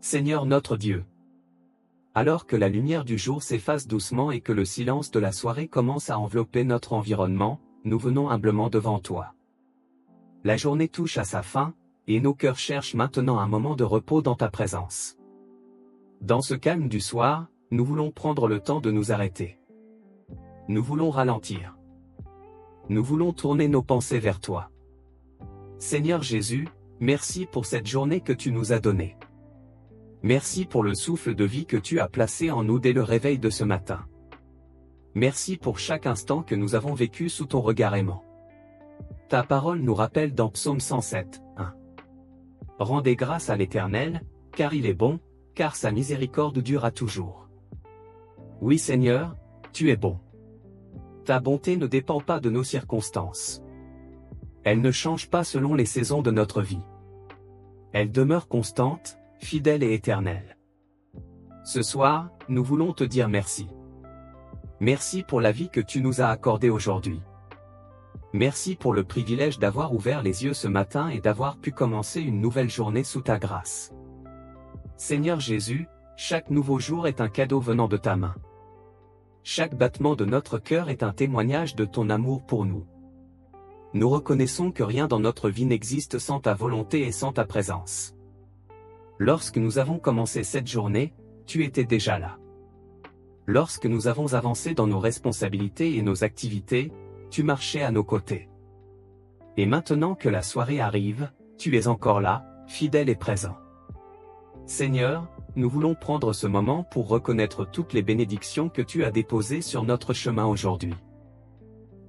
Seigneur notre Dieu. Alors que la lumière du jour s'efface doucement et que le silence de la soirée commence à envelopper notre environnement, nous venons humblement devant toi. La journée touche à sa fin, et nos cœurs cherchent maintenant un moment de repos dans ta présence. Dans ce calme du soir, nous voulons prendre le temps de nous arrêter. Nous voulons ralentir. Nous voulons tourner nos pensées vers toi. Seigneur Jésus, merci pour cette journée que tu nous as donnée. Merci pour le souffle de vie que tu as placé en nous dès le réveil de ce matin. Merci pour chaque instant que nous avons vécu sous ton regard aimant. Ta parole nous rappelle dans Psaume 107, 1. Rendez grâce à l'Éternel, car il est bon, car sa miséricorde dure à toujours. Oui Seigneur, tu es bon. Ta bonté ne dépend pas de nos circonstances. Elle ne change pas selon les saisons de notre vie. Elle demeure constante, fidèle et éternelle. Ce soir, nous voulons te dire merci. Merci pour la vie que tu nous as accordée aujourd'hui. Merci pour le privilège d'avoir ouvert les yeux ce matin et d'avoir pu commencer une nouvelle journée sous ta grâce. Seigneur Jésus, chaque nouveau jour est un cadeau venant de ta main. Chaque battement de notre cœur est un témoignage de ton amour pour nous. Nous reconnaissons que rien dans notre vie n'existe sans ta volonté et sans ta présence. Lorsque nous avons commencé cette journée, tu étais déjà là. Lorsque nous avons avancé dans nos responsabilités et nos activités, tu marchais à nos côtés. Et maintenant que la soirée arrive, tu es encore là, fidèle et présent. Seigneur, nous voulons prendre ce moment pour reconnaître toutes les bénédictions que tu as déposées sur notre chemin aujourd'hui.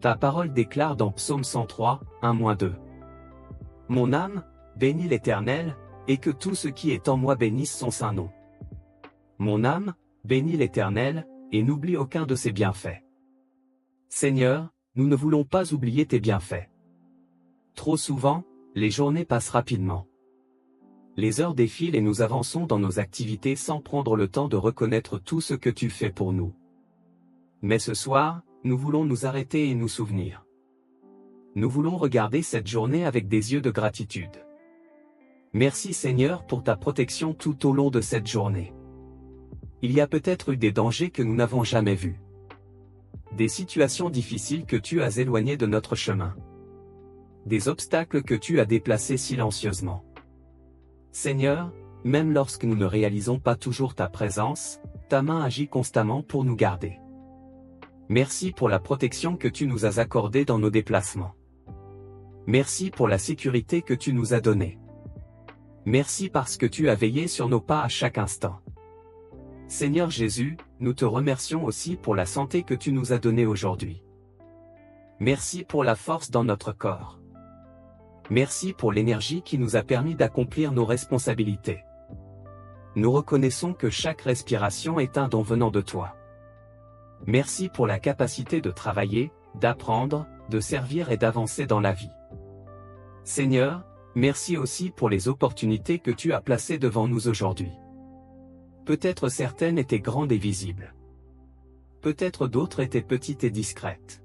Ta parole déclare dans Psaume 103, 1-2. Mon âme, bénis l'Éternel, et que tout ce qui est en moi bénisse son saint nom. Mon âme, bénis l'Éternel, et n'oublie aucun de ses bienfaits. Seigneur, nous ne voulons pas oublier tes bienfaits. Trop souvent, les journées passent rapidement. Les heures défilent et nous avançons dans nos activités sans prendre le temps de reconnaître tout ce que tu fais pour nous. Mais ce soir, nous voulons nous arrêter et nous souvenir. Nous voulons regarder cette journée avec des yeux de gratitude. Merci Seigneur pour ta protection tout au long de cette journée. Il y a peut-être eu des dangers que nous n'avons jamais vus. Des situations difficiles que tu as éloignées de notre chemin. Des obstacles que tu as déplacés silencieusement. Seigneur, même lorsque nous ne réalisons pas toujours ta présence, ta main agit constamment pour nous garder. Merci pour la protection que tu nous as accordée dans nos déplacements. Merci pour la sécurité que tu nous as donnée. Merci parce que tu as veillé sur nos pas à chaque instant. Seigneur Jésus, nous te remercions aussi pour la santé que tu nous as donnée aujourd'hui. Merci pour la force dans notre corps. Merci pour l'énergie qui nous a permis d'accomplir nos responsabilités. Nous reconnaissons que chaque respiration est un don venant de toi. Merci pour la capacité de travailler, d'apprendre, de servir et d'avancer dans la vie. Seigneur, merci aussi pour les opportunités que tu as placées devant nous aujourd'hui. Peut-être certaines étaient grandes et visibles. Peut-être d'autres étaient petites et discrètes.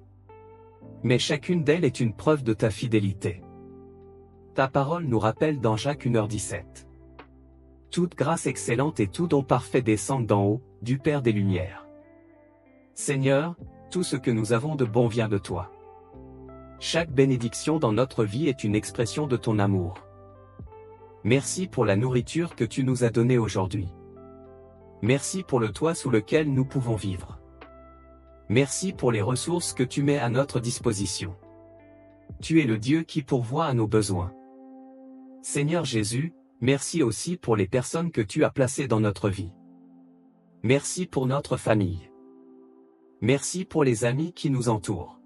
Mais chacune d'elles est une preuve de ta fidélité. Ta parole nous rappelle dans Jacques 1h17. Toute grâce excellente et tout don parfait descendent d'en haut, du Père des Lumières. Seigneur, tout ce que nous avons de bon vient de toi. Chaque bénédiction dans notre vie est une expression de ton amour. Merci pour la nourriture que tu nous as donnée aujourd'hui. Merci pour le toit sous lequel nous pouvons vivre. Merci pour les ressources que tu mets à notre disposition. Tu es le Dieu qui pourvoit à nos besoins. Seigneur Jésus, merci aussi pour les personnes que tu as placées dans notre vie. Merci pour notre famille. Merci pour les amis qui nous entourent.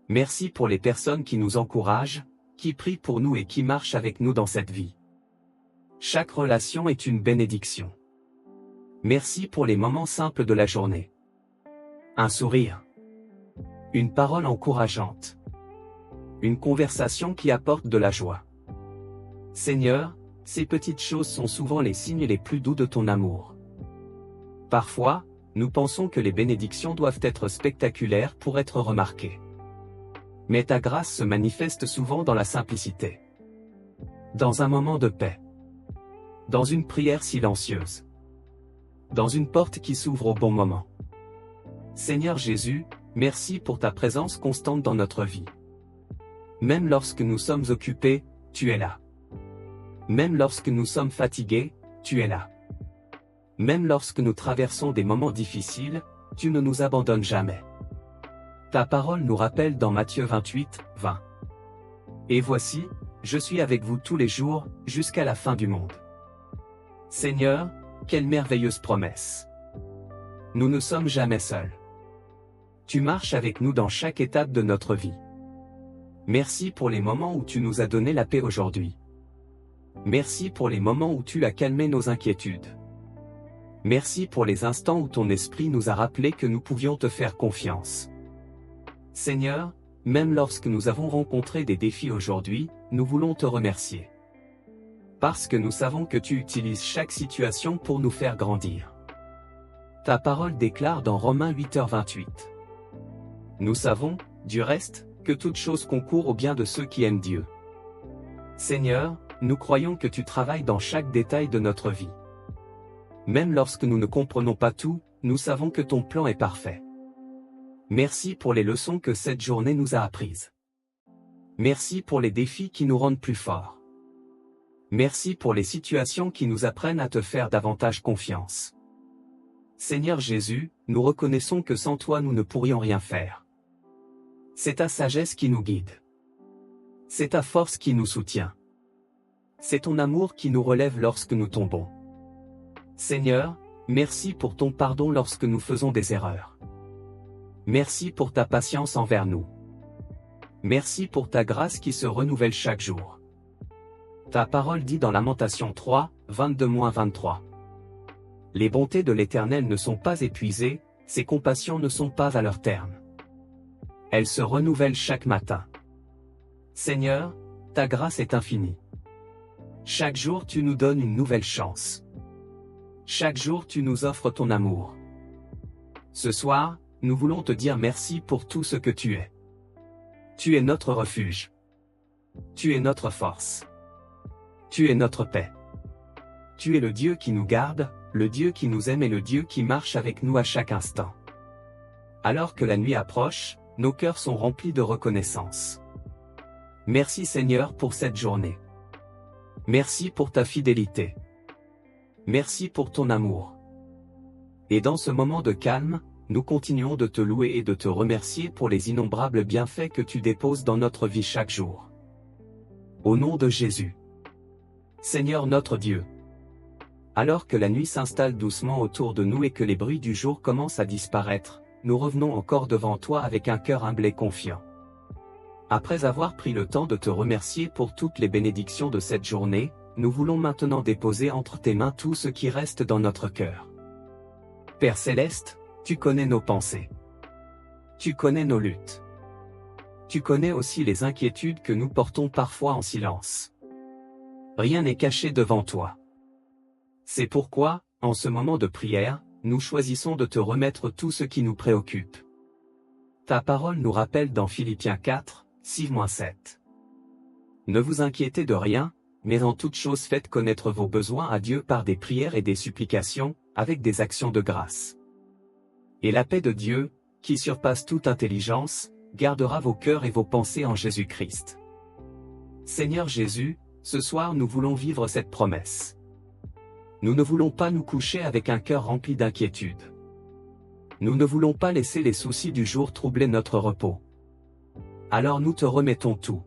Merci pour les personnes qui nous encouragent, qui prient pour nous et qui marchent avec nous dans cette vie. Chaque relation est une bénédiction. Merci pour les moments simples de la journée. Un sourire. Une parole encourageante. Une conversation qui apporte de la joie. Seigneur, ces petites choses sont souvent les signes les plus doux de ton amour. Parfois, nous pensons que les bénédictions doivent être spectaculaires pour être remarquées. Mais ta grâce se manifeste souvent dans la simplicité. Dans un moment de paix. Dans une prière silencieuse. Dans une porte qui s'ouvre au bon moment. Seigneur Jésus, merci pour ta présence constante dans notre vie. Même lorsque nous sommes occupés, tu es là. Même lorsque nous sommes fatigués, tu es là. Même lorsque nous traversons des moments difficiles, tu ne nous abandonnes jamais. Ta parole nous rappelle dans Matthieu 28, 20. Et voici, je suis avec vous tous les jours, jusqu'à la fin du monde. Seigneur, quelle merveilleuse promesse. Nous ne sommes jamais seuls. Tu marches avec nous dans chaque étape de notre vie. Merci pour les moments où tu nous as donné la paix aujourd'hui. Merci pour les moments où tu as calmé nos inquiétudes. Merci pour les instants où ton esprit nous a rappelé que nous pouvions te faire confiance. Seigneur, même lorsque nous avons rencontré des défis aujourd'hui, nous voulons te remercier. Parce que nous savons que tu utilises chaque situation pour nous faire grandir. Ta parole déclare dans Romains 8h28. Nous savons, du reste, que toute chose concourt au bien de ceux qui aiment Dieu. Seigneur, nous croyons que tu travailles dans chaque détail de notre vie. Même lorsque nous ne comprenons pas tout, nous savons que ton plan est parfait. Merci pour les leçons que cette journée nous a apprises. Merci pour les défis qui nous rendent plus forts. Merci pour les situations qui nous apprennent à te faire davantage confiance. Seigneur Jésus, nous reconnaissons que sans toi nous ne pourrions rien faire. C'est ta sagesse qui nous guide. C'est ta force qui nous soutient. C'est ton amour qui nous relève lorsque nous tombons. Seigneur, merci pour ton pardon lorsque nous faisons des erreurs. Merci pour ta patience envers nous. Merci pour ta grâce qui se renouvelle chaque jour. Ta parole dit dans Lamentations 3, 22-23. Les bontés de l'Éternel ne sont pas épuisées, ses compassions ne sont pas à leur terme. Elles se renouvellent chaque matin. Seigneur, ta grâce est infinie. Chaque jour tu nous donnes une nouvelle chance. Chaque jour tu nous offres ton amour. Ce soir, nous voulons te dire merci pour tout ce que tu es. Tu es notre refuge. Tu es notre force. Tu es notre paix. Tu es le Dieu qui nous garde, le Dieu qui nous aime et le Dieu qui marche avec nous à chaque instant. Alors que la nuit approche, nos cœurs sont remplis de reconnaissance. Merci Seigneur pour cette journée. Merci pour ta fidélité. Merci pour ton amour. Et dans ce moment de calme, nous continuons de te louer et de te remercier pour les innombrables bienfaits que tu déposes dans notre vie chaque jour. Au nom de Jésus. Seigneur notre Dieu. Alors que la nuit s'installe doucement autour de nous et que les bruits du jour commencent à disparaître, nous revenons encore devant toi avec un cœur humble et confiant. Après avoir pris le temps de te remercier pour toutes les bénédictions de cette journée, nous voulons maintenant déposer entre tes mains tout ce qui reste dans notre cœur. Père Céleste, tu connais nos pensées. Tu connais nos luttes. Tu connais aussi les inquiétudes que nous portons parfois en silence. Rien n'est caché devant toi. C'est pourquoi, en ce moment de prière, nous choisissons de te remettre tout ce qui nous préoccupe. Ta parole nous rappelle dans Philippiens 4, 6-7. Ne vous inquiétez de rien, mais en toute chose faites connaître vos besoins à Dieu par des prières et des supplications, avec des actions de grâce. Et la paix de Dieu, qui surpasse toute intelligence, gardera vos cœurs et vos pensées en Jésus-Christ. Seigneur Jésus, ce soir nous voulons vivre cette promesse. Nous ne voulons pas nous coucher avec un cœur rempli d'inquiétude. Nous ne voulons pas laisser les soucis du jour troubler notre repos. Alors nous te remettons tout.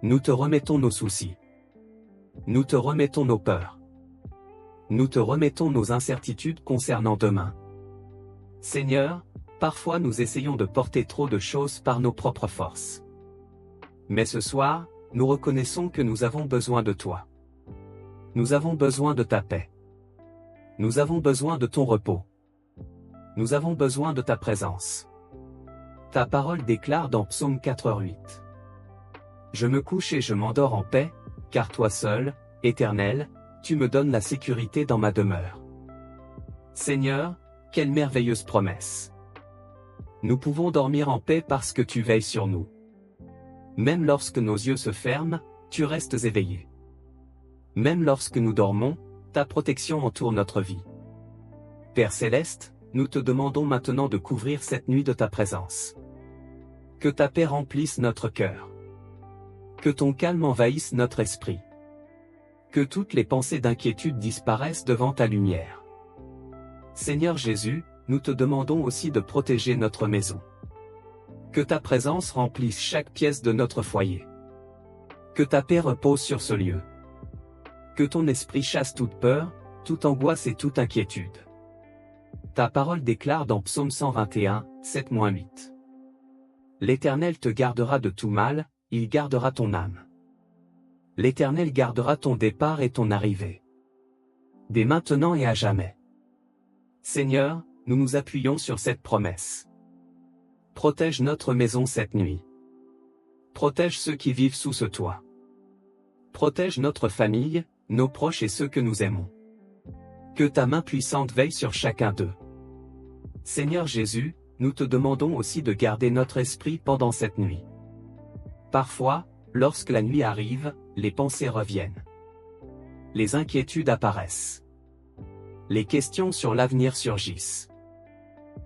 Nous te remettons nos soucis. Nous te remettons nos peurs. Nous te remettons nos incertitudes concernant demain. Seigneur, parfois nous essayons de porter trop de choses par nos propres forces. Mais ce soir, nous reconnaissons que nous avons besoin de toi. Nous avons besoin de ta paix. Nous avons besoin de ton repos. Nous avons besoin de ta présence. Ta parole déclare dans Psaume 4:8. Je me couche et je m'endors en paix, car toi seul, Éternel, tu me donnes la sécurité dans ma demeure. Seigneur, quelle merveilleuse promesse. Nous pouvons dormir en paix parce que tu veilles sur nous. Même lorsque nos yeux se ferment, tu restes éveillé. Même lorsque nous dormons, ta protection entoure notre vie. Père céleste, nous te demandons maintenant de couvrir cette nuit de ta présence. Que ta paix remplisse notre cœur. Que ton calme envahisse notre esprit. Que toutes les pensées d'inquiétude disparaissent devant ta lumière. Seigneur Jésus, nous te demandons aussi de protéger notre maison. Que ta présence remplisse chaque pièce de notre foyer. Que ta paix repose sur ce lieu. Que ton esprit chasse toute peur, toute angoisse et toute inquiétude. Ta parole déclare dans Psaume 121, 7-8. L'Éternel te gardera de tout mal, il gardera ton âme. L'Éternel gardera ton départ et ton arrivée. Dès maintenant et à jamais. Seigneur, nous nous appuyons sur cette promesse. Protège notre maison cette nuit. Protège ceux qui vivent sous ce toit. Protège notre famille, nos proches et ceux que nous aimons. Que ta main puissante veille sur chacun d'eux. Seigneur Jésus, nous te demandons aussi de garder notre esprit pendant cette nuit. Parfois, lorsque la nuit arrive, les pensées reviennent. Les inquiétudes apparaissent. Les questions sur l'avenir surgissent.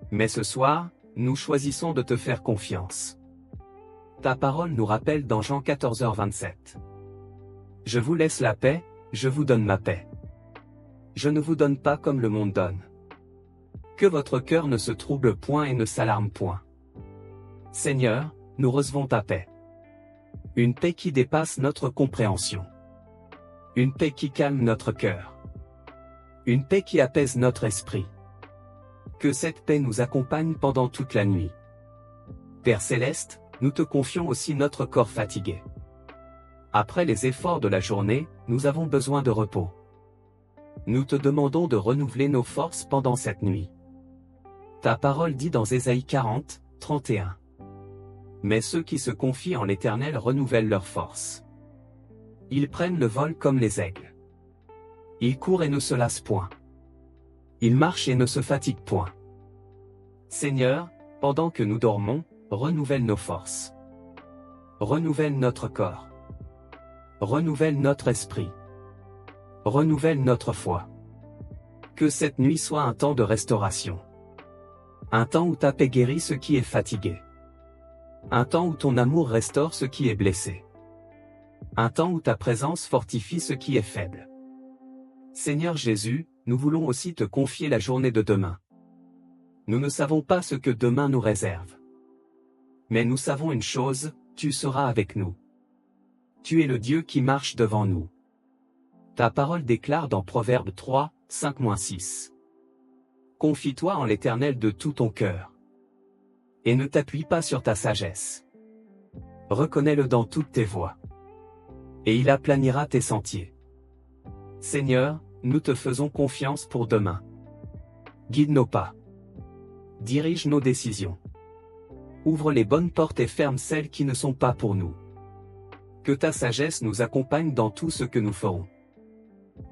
Mais ce soir, nous choisissons de te faire confiance. Ta parole nous rappelle dans Jean 14h27. Je vous laisse la paix, je vous donne ma paix. Je ne vous donne pas comme le monde donne. Que votre cœur ne se trouble point et ne s'alarme point. Seigneur, nous recevons ta paix. Une paix qui dépasse notre compréhension. Une paix qui calme notre cœur. Une paix qui apaise notre esprit. Que cette paix nous accompagne pendant toute la nuit. Père céleste, nous te confions aussi notre corps fatigué. Après les efforts de la journée, nous avons besoin de repos. Nous te demandons de renouveler nos forces pendant cette nuit. Ta parole dit dans Ésaïe 40, 31. Mais ceux qui se confient en l'Éternel renouvellent leurs forces. Ils prennent le vol comme les aigles. Ils courent et ne se lassent point. Ils marchent et ne se fatiguent point. Seigneur, pendant que nous dormons, renouvelle nos forces. Renouvelle notre corps. Renouvelle notre esprit. Renouvelle notre foi. Que cette nuit soit un temps de restauration. Un temps où ta paix guérit ce qui est fatigué. Un temps où ton amour restaure ce qui est blessé. Un temps où ta présence fortifie ce qui est faible. Seigneur Jésus, nous voulons aussi te confier la journée de demain. Nous ne savons pas ce que demain nous réserve. Mais nous savons une chose, tu seras avec nous. Tu es le Dieu qui marche devant nous. Ta parole déclare dans Proverbe 3, 5-6. Confie-toi en l'Éternel de tout ton cœur. Et ne t'appuie pas sur ta sagesse. Reconnais-le dans toutes tes voies. Et il aplanira tes sentiers. Seigneur, nous te faisons confiance pour demain. Guide nos pas. Dirige nos décisions. Ouvre les bonnes portes et ferme celles qui ne sont pas pour nous. Que ta sagesse nous accompagne dans tout ce que nous ferons.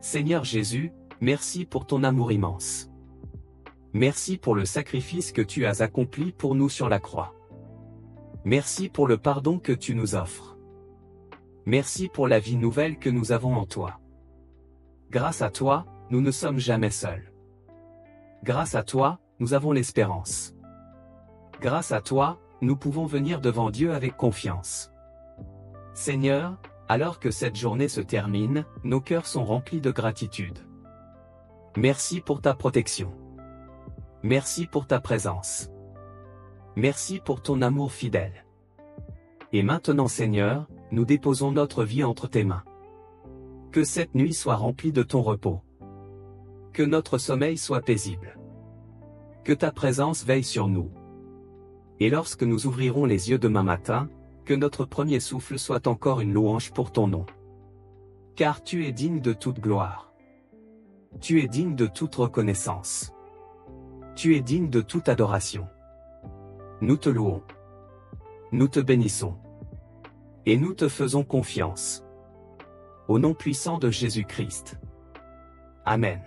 Seigneur Jésus, merci pour ton amour immense. Merci pour le sacrifice que tu as accompli pour nous sur la croix. Merci pour le pardon que tu nous offres. Merci pour la vie nouvelle que nous avons en toi. Grâce à toi, nous ne sommes jamais seuls. Grâce à toi, nous avons l'espérance. Grâce à toi, nous pouvons venir devant Dieu avec confiance. Seigneur, alors que cette journée se termine, nos cœurs sont remplis de gratitude. Merci pour ta protection. Merci pour ta présence. Merci pour ton amour fidèle. Et maintenant Seigneur, nous déposons notre vie entre tes mains. Que cette nuit soit remplie de ton repos. Que notre sommeil soit paisible. Que ta présence veille sur nous. Et lorsque nous ouvrirons les yeux demain matin, que notre premier souffle soit encore une louange pour ton nom. Car tu es digne de toute gloire. Tu es digne de toute reconnaissance. Tu es digne de toute adoration. Nous te louons. Nous te bénissons. Et nous te faisons confiance. Au nom puissant de Jésus-Christ. Amen.